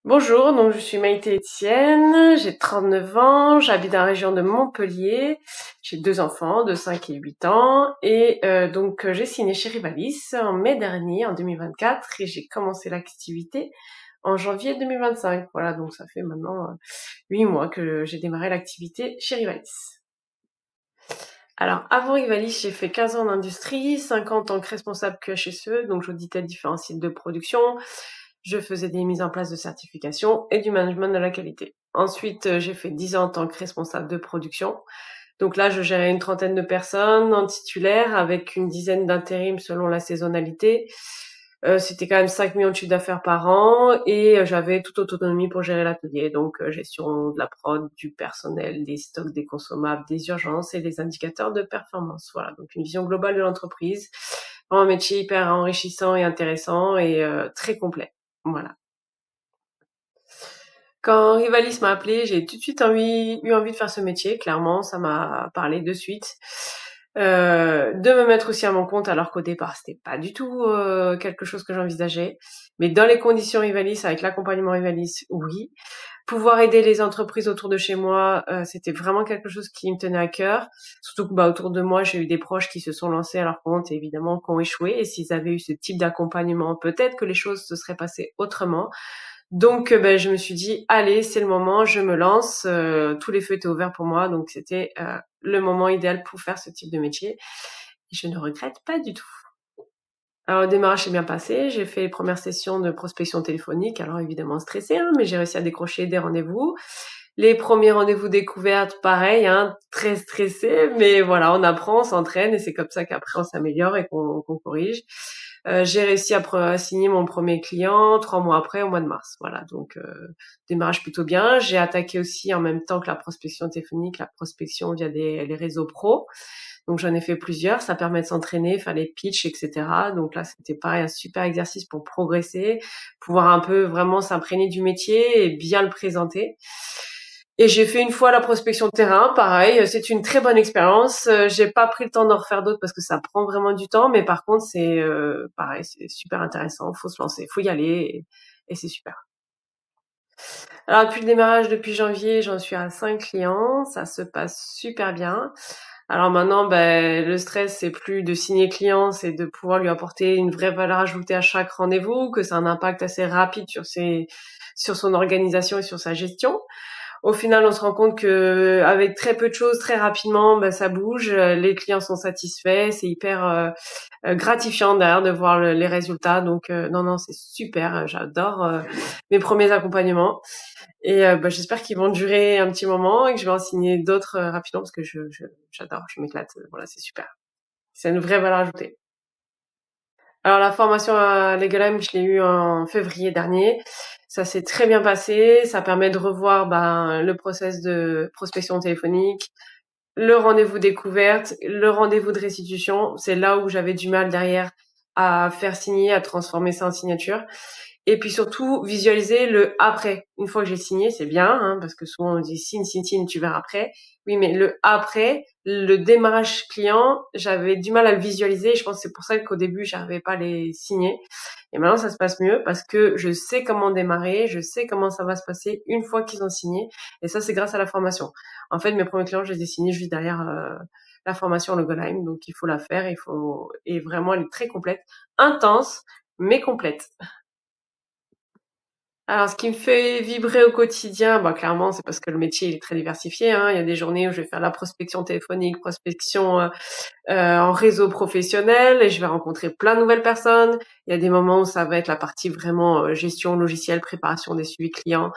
Bonjour, donc je suis Maïté Etienne, j'ai 39 ans, j'habite dans la région de Montpellier, j'ai 2 enfants de 5 et 8 ans et j'ai signé chez Rivalis en mai dernier, en 2024, et j'ai commencé l'activité en janvier 2025. Voilà, donc ça fait maintenant 8 mois que j'ai démarré l'activité chez Rivalis. Alors, avant Rivalis, j'ai fait 15 ans d'industrie, 5 ans en tant que responsable QHSE, donc j'auditais différents sites de production, je faisais des mises en place de certification et du management de la qualité. Ensuite, j'ai fait 10 ans en tant que responsable de production. Donc là, je gérais une trentaine de personnes en titulaire avec une dizaine d'intérims selon la saisonnalité. C'était quand même 5 millions de chiffre d'affaires par an et j'avais toute autonomie pour gérer l'atelier. Donc, gestion de la prod, du personnel, des stocks, des consommables, des urgences et des indicateurs de performance. Voilà, donc une vision globale de l'entreprise. Un métier hyper enrichissant et intéressant et très complet. Voilà. Quand Rivalis m'a appelé, j'ai tout de suite eu envie de faire ce métier. Clairement, ça m'a parlé de suite. De me mettre aussi à mon compte, alors qu'au départ, c'était pas du tout quelque chose que j'envisageais. Mais dans les conditions Rivalis, avec l'accompagnement Rivalis, oui. Pouvoir aider les entreprises autour de chez moi, c'était vraiment quelque chose qui me tenait à cœur. Surtout que autour de moi, j'ai eu des proches qui se sont lancés à leur compte et évidemment qui ont échoué. Et s'ils avaient eu ce type d'accompagnement, peut-être que les choses se seraient passées autrement. Donc, je me suis dit, allez, c'est le moment, je me lance. Tous les feux étaient ouverts pour moi, donc c'était le moment idéal pour faire ce type de métier. Et je ne regrette pas du tout. Alors, le démarrage s'est bien passé. J'ai fait les premières sessions de prospection téléphonique. Alors, évidemment, stressée, hein, mais j'ai réussi à décrocher des rendez-vous. Les premiers rendez-vous découvertes, pareil, hein, très stressé, mais voilà, on apprend, on s'entraîne et c'est comme ça qu'après on s'améliore et qu'on corrige. J'ai réussi à signer mon premier client 3 mois après, au mois de mars. Voilà, donc démarrage plutôt bien. J'ai attaqué aussi en même temps que la prospection téléphonique, la prospection via les réseaux pro. Donc j'en ai fait plusieurs, ça permet de s'entraîner, faire les pitchs, etc. Donc là, c'était pareil, un super exercice pour progresser, pouvoir un peu vraiment s'imprégner du métier et bien le présenter. Et j'ai fait une fois la prospection de terrain, pareil, c'est une très bonne expérience. J'ai pas pris le temps d'en refaire d'autres parce que ça prend vraiment du temps, mais par contre c'est pareil, c'est super intéressant. Faut se lancer, faut y aller et c'est super. Alors depuis le démarrage, depuis janvier, j'en suis à 5 clients, ça se passe super bien. Alors maintenant, le stress, c'est plus de signer client, c'est de pouvoir lui apporter une vraie valeur ajoutée à chaque rendez-vous, que ça a un impact assez rapide sur son organisation et sur sa gestion. Au final, on se rend compte que avec très peu de choses, très rapidement, ça bouge. Les clients sont satisfaits. C'est hyper gratifiant d'ailleurs de voir les résultats. Donc non, c'est super. J'adore mes premiers accompagnements et j'espère qu'ils vont durer un petit moment et que je vais en signer d'autres rapidement parce que j'adore, je m'éclate. Voilà, c'est super. C'est une vraie valeur ajoutée. Alors la formation à Legalime, je l'ai eue en février dernier. Ça s'est très bien passé. Ça permet de revoir le process de prospection téléphonique, le rendez-vous découverte, le rendez-vous de restitution. C'est là où j'avais du mal derrière à faire signer, à transformer ça en signature. Et puis surtout, visualiser le après. Une fois que j'ai signé, c'est bien, hein, parce que souvent on dit signe, tu verras après. Oui, mais le après, le démarrage client, j'avais du mal à le visualiser. Et je pense que c'est pour ça qu'au début, j'arrivais pas à les signer. Et maintenant, ça se passe mieux parce que je sais comment démarrer, je sais comment ça va se passer une fois qu'ils ont signé. Et ça, c'est grâce à la formation. En fait, mes premiers clients, je les ai signés juste derrière la formation Logolime. Donc, il faut la faire, et vraiment, elle est très complète, intense, mais complète. Alors, ce qui me fait vibrer au quotidien, clairement, c'est parce que le métier il est très diversifié, hein. Il y a des journées où je vais faire la prospection téléphonique, prospection en réseau professionnel, et je vais rencontrer plein de nouvelles personnes. Il y a des moments où ça va être la partie vraiment gestion logicielle, préparation des suivis clients.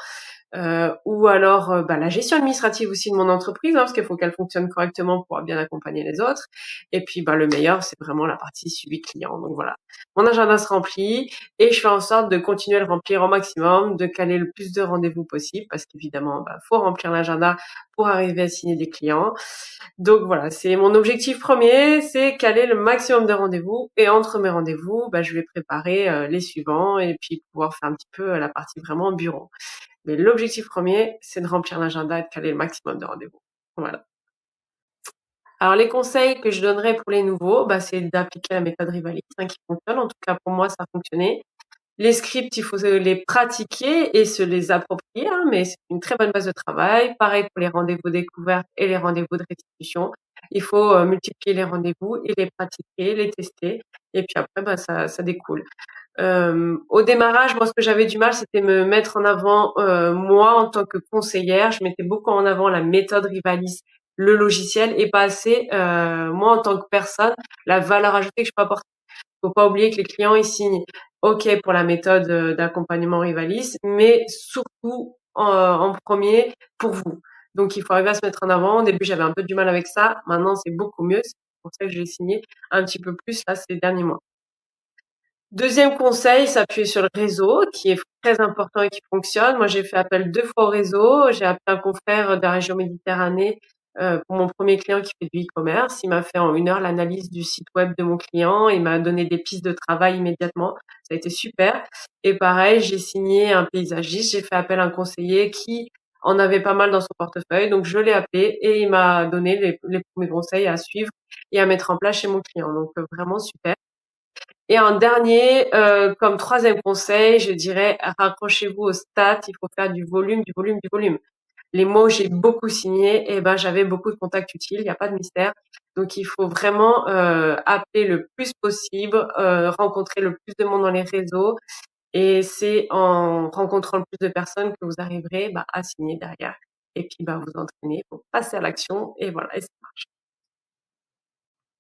Ou alors la gestion administrative aussi de mon entreprise, hein, parce qu'il faut qu'elle fonctionne correctement pour pouvoir bien accompagner les autres. Et puis le meilleur, c'est vraiment la partie suivi client. Donc voilà, mon agenda se remplit et je fais en sorte de continuer à le remplir au maximum, de caler le plus de rendez-vous possible, parce qu'évidemment, faut remplir l'agenda pour arriver à signer des clients. Donc voilà, c'est mon objectif premier, c'est caler le maximum de rendez-vous, et entre mes rendez-vous, je vais préparer les suivants et puis pouvoir faire un petit peu la partie vraiment bureau. Mais l'objectif premier, c'est de remplir l'agenda et de caler le maximum de rendez-vous. Voilà. Alors les conseils que je donnerais pour les nouveaux, c'est d'appliquer la méthode Rivalis, hein, qui fonctionne. En tout cas, pour moi, ça a fonctionné. Les scripts, il faut les pratiquer et se les approprier, hein, mais c'est une très bonne base de travail. Pareil pour les rendez-vous découvertes et les rendez-vous de restitution. Il faut multiplier les rendez-vous et les pratiquer, les tester, et puis après, bah, ça découle. Au démarrage, moi, ce que j'avais du mal, c'était me mettre en avant, moi, en tant que conseillère. Je mettais beaucoup en avant la méthode Rivalis, le logiciel, et pas assez, moi, en tant que personne, la valeur ajoutée que je peux apporter. Faut pas oublier que les clients, ils signent OK pour la méthode d'accompagnement Rivalis, mais surtout en premier pour vous. Donc, il faut arriver à se mettre en avant. Au début, j'avais un peu du mal avec ça. Maintenant, c'est beaucoup mieux. C'est pour ça que j'ai signé un petit peu plus là ces derniers mois. Deuxième conseil, s'appuyer sur le réseau, qui est très important et qui fonctionne. Moi, j'ai fait appel 2 fois au réseau. J'ai appelé un confrère de la région Méditerranée pour mon premier client qui fait du e-commerce. Il m'a fait en 1 heure l'analyse du site web de mon client. Il m'a donné des pistes de travail immédiatement. Ça a été super. Et pareil, j'ai signé un paysagiste. J'ai fait appel à un conseiller qui en avait pas mal dans son portefeuille. Donc, je l'ai appelé et il m'a donné les premiers conseils à suivre et à mettre en place chez mon client. Donc, vraiment super. Et en dernier, comme troisième conseil, je dirais raccrochez-vous aux stats. Il faut faire du volume, du volume, du volume. Les mois où j'ai beaucoup signé, eh ben j'avais beaucoup de contacts utiles. Il n'y a pas de mystère. Donc il faut vraiment appeler le plus possible, rencontrer le plus de monde dans les réseaux. Et c'est en rencontrant le plus de personnes que vous arriverez à signer derrière. Et puis vous entraîner pour passer à l'action. Et voilà. Et ça marche.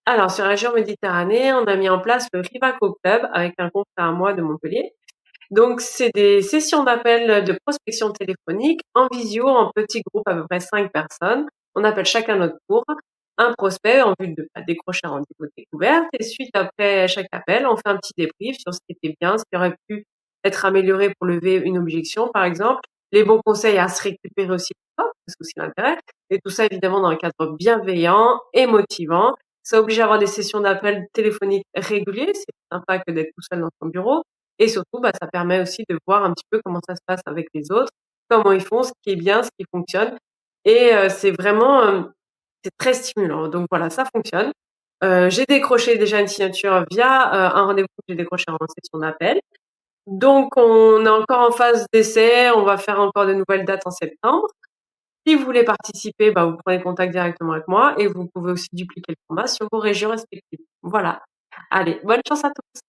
Alors sur la région Méditerranée, on a mis en place le Rivaco Club avec un confrère à moi de Montpellier. Donc, c'est des sessions d'appel de prospection téléphonique en visio, en petits groupes, à peu près 5 personnes. On appelle chacun notre tour un prospect en vue de décrocher un rendez-vous de découverte. Et suite après chaque appel, on fait un petit débrief sur ce qui était bien, ce qui aurait pu être amélioré pour lever une objection, par exemple, les bons conseils à se récupérer aussi, c'est aussi l'intérêt. Et tout ça, évidemment, dans un cadre bienveillant et motivant. Ça oblige à avoir des sessions d'appel téléphoniques réguliers. C'est sympa que d'être tout seul dans son bureau. Et surtout, ça permet aussi de voir un petit peu comment ça se passe avec les autres, comment ils font, ce qui est bien, ce qui fonctionne. Et c'est vraiment, c'est très stimulant. Donc voilà, ça fonctionne. J'ai décroché déjà une signature via un rendez-vous que j'ai décroché en session d'appel. Donc on est encore en phase d'essai. On va faire encore de nouvelles dates en septembre. Si vous voulez participer, vous prenez contact directement avec moi et vous pouvez aussi dupliquer le format sur vos régions respectives. Voilà. Allez, bonne chance à tous.